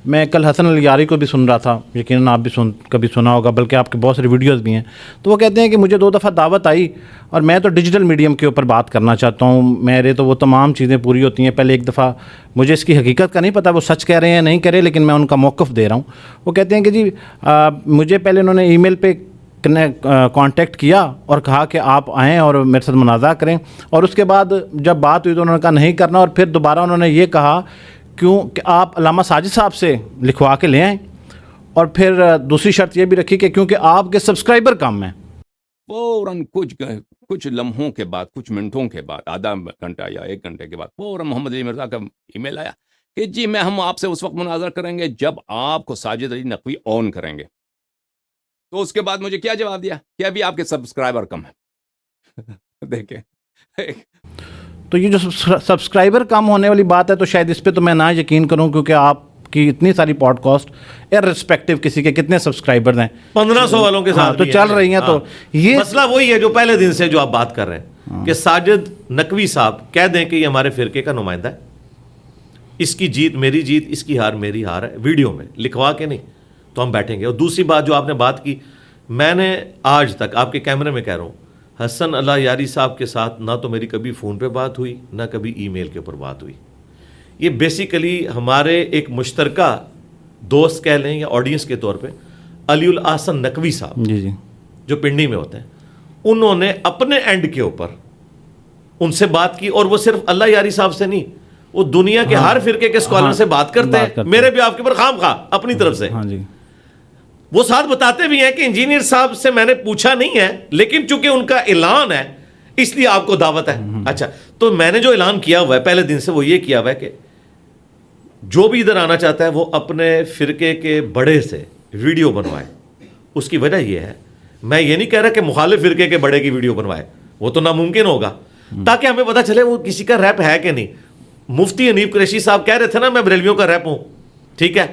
میں کل حسن الیاری کو بھی سن رہا تھا, یقیناً آپ بھی کبھی سنا ہوگا, بلکہ آپ کے بہت ساری ویڈیوز بھی ہیں, تو وہ کہتے ہیں کہ مجھے 2 دفعہ دعوت آئی اور میں تو ڈیجیٹل میڈیم کے اوپر بات کرنا چاہتا ہوں, میرے تو وہ تمام چیزیں پوری ہوتی ہیں. پہلے ایک دفعہ مجھے اس کی حقیقت کا نہیں پتہ وہ سچ کہہ رہے ہیں نہیں کہہ رہے, لیکن میں ان کا موقف دے رہا ہوں. وہ کہتے ہیں کہ جی مجھے پہلے انہوں نے ای میل پہ کانٹیکٹ کیا اور کہا کہ آپ آئیں اور میرے ساتھ مناظرہ کریں, اور اس کے بعد جب بات ہوئی تو انہوں نے کہا نہیں کرنا, اور پھر دوبارہ انہوں نے یہ کہا کیوں کہ آپ علامہ ساجد صاحب سے لکھوا کے لے آئیں, اور پھر دوسری شرط یہ بھی رکھی کہ کیونکہ آپ کے سبسکرائبر کم ہیں. فوراً کچھ لمحوں کے بعد, کچھ منٹوں کے بعد, آدھا گھنٹہ یا 1 گھنٹے کے بعد فوراً محمد علی مرزا کا ای میل آیا کہ جی ہم آپ سے اس وقت مناظرہ کریں گے جب آپ کو ساجد علی نقوی آن کریں گے. تو اس کے بعد مجھے کیا جواب دیا کہ ابھی آپ کے سبسکرائبر کم ہیں. دیکھیں تو یہ جو سبسکرائبر کم ہونے والی بات ہے تو شاید اس پہ تو میں نہ یقین کروں, کیونکہ آپ کی اتنی ساری پوڈ کاسٹ ارسپیکٹو کسی کے کتنے سبسکرائبرز ہیں 1500 والوں کے ساتھ تو چل رہی ہیں. تو یہ مسئلہ وہی ہے جو پہلے دن سے جو آپ بات کر رہے ہیں کہ ساجد نقوی صاحب کہہ دیں کہ یہ ہمارے فرقے کا نمائندہ ہے, اس کی جیت میری جیت, اس کی ہار میری ہار ہے, ویڈیو میں لکھوا کے نہیں تو ہم بیٹھیں گے. اور دوسری بات جو آپ نے بات کی, میں نے آج تک آپ کے کیمرے میں کہہ رہا ہوں, حسن اللہ یاری صاحب کے ساتھ نہ تو میری کبھی فون پہ بات ہوئی نہ کبھی ای میل کے اوپر بات ہوئی. یہ بیسیکلی ہمارے ایک مشترکہ دوست کہہ لیں یا آڈینس کے طور پہ علی الاحسن نقوی صاحب جی جو پنڈی میں ہوتے ہیں, انہوں نے اپنے اینڈ کے اوپر ان سے بات کی, اور وہ صرف اللہ یاری صاحب سے نہیں, وہ دنیا کے ہر فرقے کے اسکالر سے بات کرتے ہیں, میرے بھی آپ کے اوپر خام خواہ اپنی طرف سے. وہ ساتھ بتاتے بھی ہیں کہ انجینئر صاحب سے میں نے پوچھا نہیں ہے, لیکن چونکہ ان کا اعلان ہے اس لیے آپ کو دعوت ہے. اچھا, تو میں نے جو اعلان کیا ہوا ہے پہلے دن سے وہ یہ کیا ہوا ہے کہ جو بھی ادھر آنا چاہتا ہے وہ اپنے فرقے کے بڑے سے ویڈیو بنوائے. اس کی وجہ یہ ہے, میں یہ نہیں کہہ رہا کہ مخالف فرقے کے بڑے کی ویڈیو بنوائے, وہ تو ناممکن ہوگا, تاکہ ہمیں پتہ چلے وہ کسی کا ریپ ہے کہ نہیں. مفتی حنیف قریشی صاحب کہہ رہے تھے نا میں بریلویوں کا ریپ ہوں, ٹھیک ہے,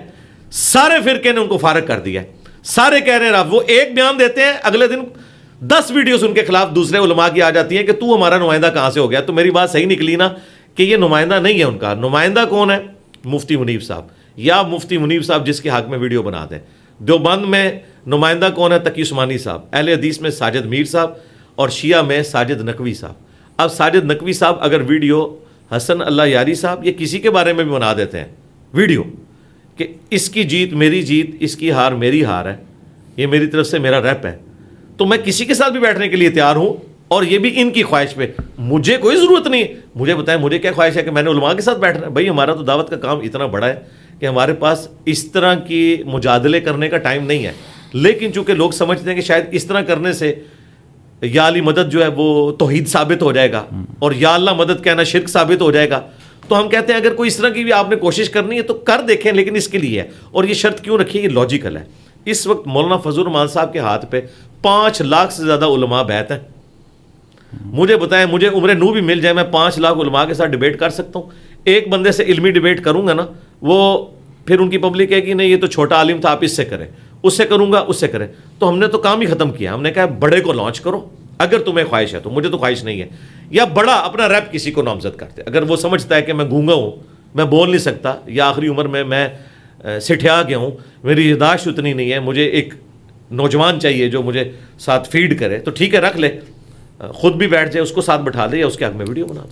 سارے فرقے نے ان کو فارغ کر دیا ہے, سارے کہہ رہے ہیں, وہ ایک بیان دیتے ہیں اگلے دن 10 ویڈیوز ان کے خلاف دوسرے علماء کی آ جاتی ہیں کہ تو ہمارا نمائندہ کہاں سے ہو گیا. تو میری بات صحیح نکلی نا کہ یہ نمائندہ نہیں ہے ان کا. نمائندہ کون ہے؟ مفتی منیب صاحب, یا مفتی منیب صاحب جس کے حق میں ویڈیو بناتے ہیں. دیوبند میں نمائندہ کون ہے؟ تقی عثمانی صاحب. اہل حدیث میں ساجد میر صاحب, اور شیعہ میں ساجد نقوی صاحب. اب ساجد نقوی صاحب اگر ویڈیو حسن اللہ یاری صاحب یا کسی کے بارے میں بھی بنا دیتے ہیں ویڈیو کہ اس کی جیت میری جیت, اس کی ہار میری ہار ہے, یہ میری طرف سے میرا ریپ ہے, تو میں کسی کے ساتھ بھی بیٹھنے کے لیے تیار ہوں, اور یہ بھی ان کی خواہش پہ. مجھے کوئی ضرورت نہیں, مجھے بتائیں مجھے کیا خواہش ہے کہ میں نے علماء کے ساتھ بیٹھنا ہے. بھائی ہمارا تو دعوت کا کام اتنا بڑا ہے کہ ہمارے پاس اس طرح کی مجادلے کرنے کا ٹائم نہیں ہے, لیکن چونکہ لوگ سمجھتے ہیں کہ شاید اس طرح کرنے سے یا علی مدد جو ہے وہ توحید ثابت ہو جائے گا, اور یا اللہ مدد کہنا شرک ثابت ہو جائے گا, تو ہم کہتے ہیں اگر کوئی اس طرح کی بھی آپ نے کوشش کرنی ہے تو کر دیکھیں, لیکن اس کے لیے ہے. اور یہ شرط کیوں رکھی ہے؟ یہ لاجیکل ہے. اس وقت مولانا فضل الرحمان صاحب کے ہاتھ پہ 5 لاکھ سے زیادہ علماء بیعت ہیں. مجھے بتائیں, مجھے عمر نو بھی مل جائے, میں 5 لاکھ علماء کے ساتھ ڈیبیٹ کر سکتا ہوں. ایک بندے سے علمی ڈیبیٹ کروں گا نا, وہ پھر ان کی پبلک ہے کہ نہیں یہ تو چھوٹا عالم تھا, آپ اس سے کریں, اس سے کروں گا, اس سے کریں. تو ہم نے تو کام ہی ختم کیا. ہم نے کہا بڑے کو لانچ کرو اگر تمہیں خواہش ہے تو, مجھے تو خواہش نہیں ہے. یا بڑا اپنا ریپ کسی کو نامزد کرتے, اگر وہ سمجھتا ہے کہ میں گونگا ہوں, میں بول نہیں سکتا, یا آخری عمر میں سٹھیا گیا ہوں, میری یاداشت اتنی نہیں ہے, مجھے ایک نوجوان چاہیے جو مجھے ساتھ فیڈ کرے, تو ٹھیک ہے رکھ لے, خود بھی بیٹھ جائے, اس کو ساتھ بٹھا لے, یا اس کے حق میں ویڈیو بنا دے.